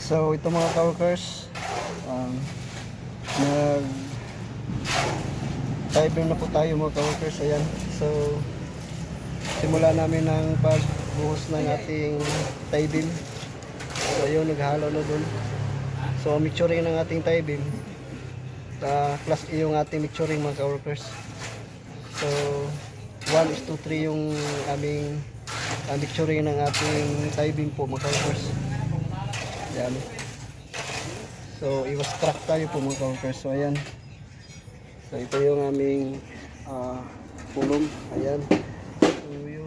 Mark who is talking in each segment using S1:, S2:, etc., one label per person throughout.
S1: So ito mga ka-workers, nag timer na po tayo mga ka-workers. Ayan. So simula namin ng pagbuhos ng ating tie beam. So ayun, naghalo na dun. So mixturing ng ating tie beam, class A yung ating mixturing mga ka-workers. So 1:3 yung aming mixturing ng ating tie beam po mga ka-workers. Ayan. So iwas crack tayo po mga ka-workers. So ayan. So ito yung aming pulong. Ayan. So yung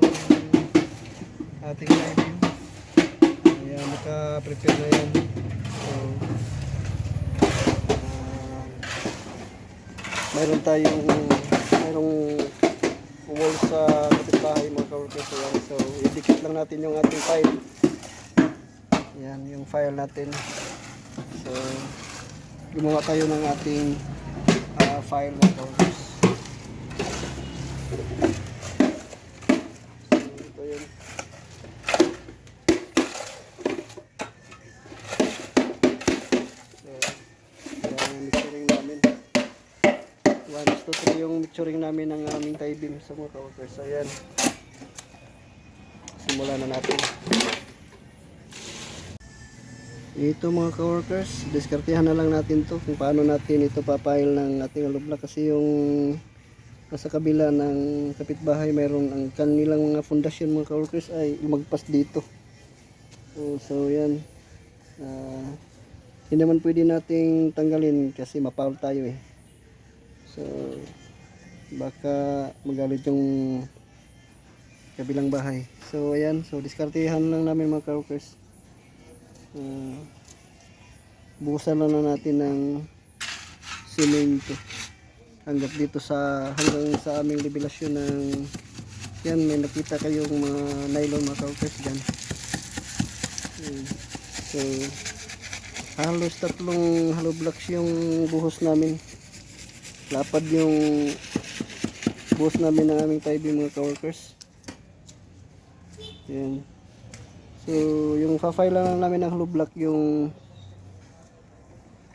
S1: ating tie beam. Ayan, naka-prepare na yan. So mayroon wall sa kapitbahay mga ka-workers. Ayan. So idikit lang natin yung ating file. Ayan yung file natin. So gumawa tayo ng ating file mga ka-workers. So ito yun. So yung mixturing namin 1:3 yung mixturing namin ng aming tie beam sa mga ka-workers. So ayan, simulan na natin. Ito mga ka-workers, diskartehan na lang natin to kung paano natin ito papile ng ating hollow block, kasi yung nasa kabila ng kapitbahay mayroong ang kanilang mga fondasyon mga ka-workers ay lumagpas dito. So yan, hindi naman pwede nating tanggalin kasi mapaul tayo eh. So baka magalit yung kabilang bahay. So ayan, so diskartehan lang namin mga ka-workers. Buhusan lang na natin ng semento hanggang sa aming levelasyon ng yan. May nakita kayong mga nylon mga ka-workers dyan. So halos 3 hollow blocks yung buhos namin. Lapad yung buhos namin ng aming tie beam mga ka-workers. Yan. So yung fa-file lang namin ng hollow block yung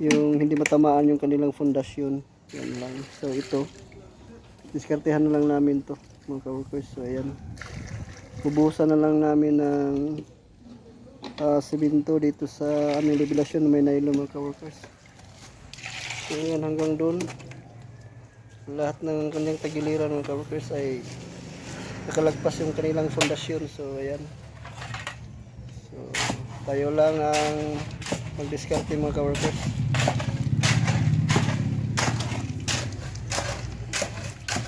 S1: hindi matamaan yung kanilang fondasyon. Yan lang. So ito, diskartehan na lang namin to mga ka-workers. So ayan, bubuhusan na lang namin ng semento dito sa aming levelasyon na may nylon mga ka-workers. So ayan, hanggang doon lahat ng kanyang tagiliran mga ka-workers ay nakalagpas yung kanilang fondasyon. So ayan, so tayo lang ang mag-diskarte mga ka-workers.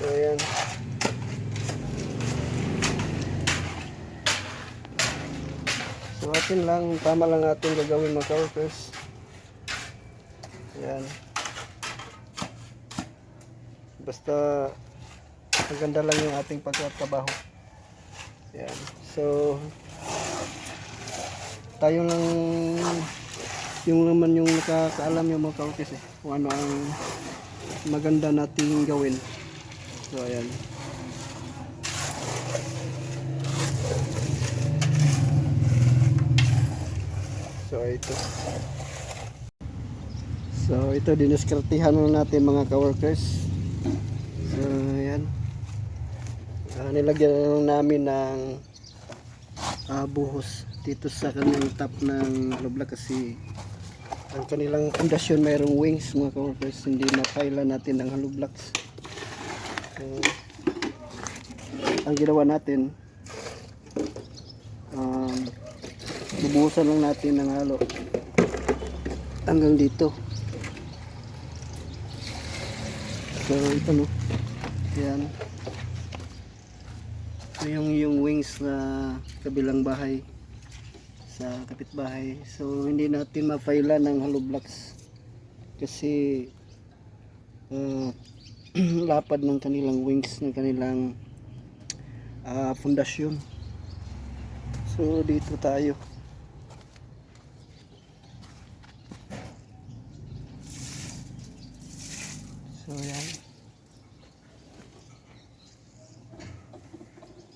S1: So ayan, so atin lang, tama lang atin gagawin mga ka-workers. Ayan, basta maganda lang yung ating pagtatrabaho. Ayan, so tayo lang yung naman yung nakakaalam yung mga ka-workers eh, kung ano ang maganda nating gawin. So ayan, so ito diniskartihan na natin mga ka-workers. So ayan, nilagyan namin ng buhos dito sa kanilang top ng hollow block kasi ang kanilang fondasyon mayroong wings mga ka-workers, hindi mapailan natin ng hollow blocks. So ang ginawa natin, bubuhusan lang natin ng halo hanggang dito. So ito no, yan, ito yung wings na kabilang bahay sa kapitbahay. So hindi natin mapailan ng hollow blocks kasi lapad ng kanilang wings, ng kanilang fondasyon. So dito tayo. So yan,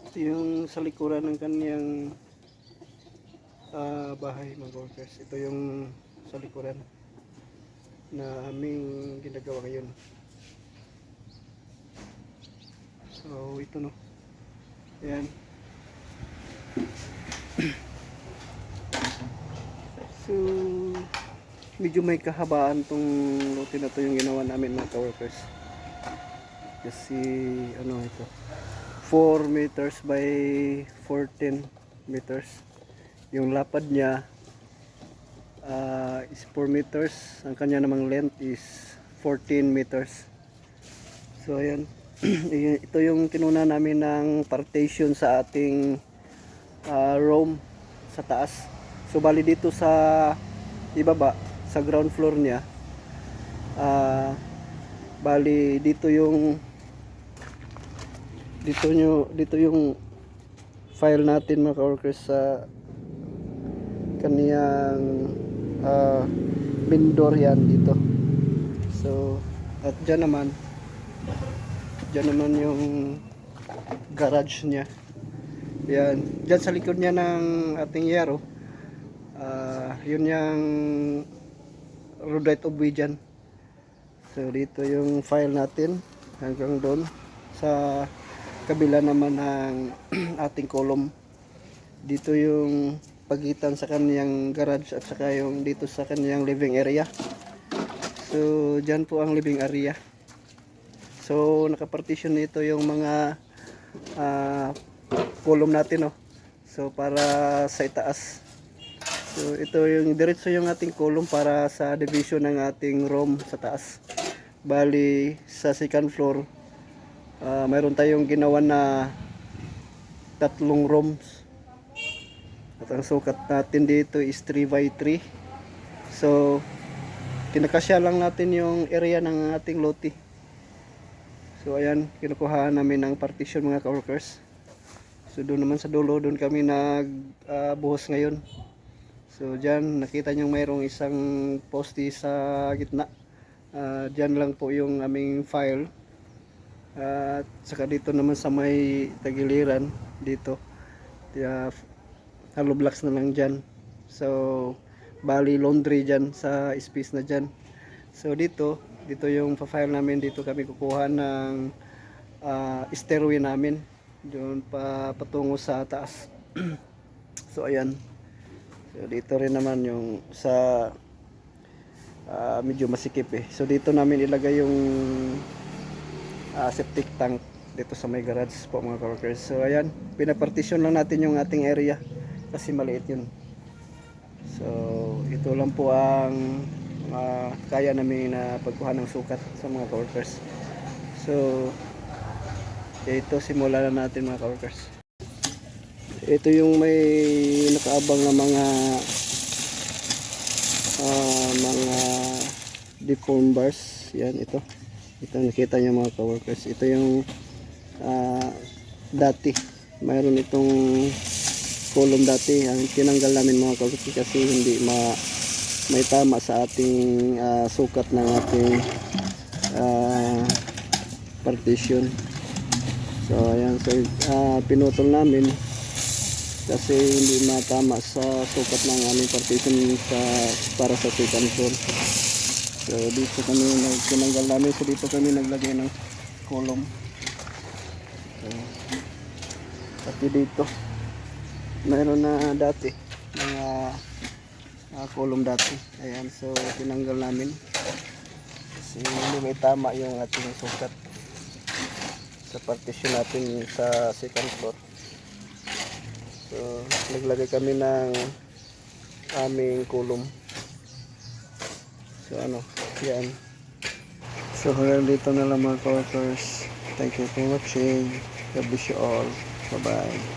S1: ito yung sa likuran ng kanyang bahay mga workers. Ito yung sa likuran na aming ginagawa ngayon. So ito no. Ayan. So medyo may kahabaan tong lote na to yung ginawa namin mga ka-workers. Kasi ano ito, 4 meters by 14 meters. Yung lapad niya is 4 meters. Ang kanya namang length is 14 meters. So ayan. Ito yung kinuna namin ng partition sa ating room sa taas. So bali dito sa ibaba, sa ground floor niya, bali dito yung file natin mga ka-workers sa kaniyang vendor yan dito. So at dyan naman yung garage niya. Yan, dyan sa likod niya ng ating yero, yun yung rhodite of dyan. So dito yung file natin hanggang doon sa kabila naman ng ating column. Dito yung pagitan sa kaniyang garage at saka yung dito sa kaniyang living area. So dyan po ang living area. So nakapartition nito yung mga column natin, no. So para sa itaas. So ito yung diretso yung ating column para sa division ng ating room sa taas. Bali sa second floor, mayroon tayong ginawa na 3 rooms. At ang sukat natin dito is 3 by 3. So kinakasya lang natin yung area ng ating lote. So ayan, kinukuha namin ng partition mga ka-workers. So doon naman sa dulo, doon kami nagbuhos ngayon. So dyan nakita nyo mayroong isang poste sa gitna. Dyan lang po yung aming file. At saka dito naman sa may tagiliran dito, hollow blocks na lang dyan. So bali laundry dyan sa space na dyan. So dito yung file namin. Dito kami kukuha ng stairway namin doon patungo sa taas. So ayan. So dito rin naman yung sa medyo masikip eh. So dito namin ilagay yung septic tank dito sa may garage po mga ka-workers. So ayan, pinapartition lang natin yung ating area kasi maliit yun. So ito lang po ang kaya namin na pagkuha ng sukat sa mga ka-workers. So ito, simulan na natin mga ka-workers. Ito yung may nakaabang na mga deform bars. Yan, ito nakita nyo mga ka-workers. Ito yung dati mayroon itong column dati. Ang tinanggal namin mga ka-workers kasi hindi may tama sa ating sukat ng ating partition. So ayan, so pinutol namin kasi hindi matama sa sukat ng aming partition para sa second floor. So dito kami tinanggal namin, so dito kami naglagay ng column. So pati dito mayroon na dati mga column dati. Ayan, so tinanggal namin kasi hindi may tama yung ating sukat sa partition natin sa second floor. So naglagay kami ng aming column. So ano, yan. So hanggang dito na lang mga ka-workers. Thank you for watching. God bless you all. Bye bye.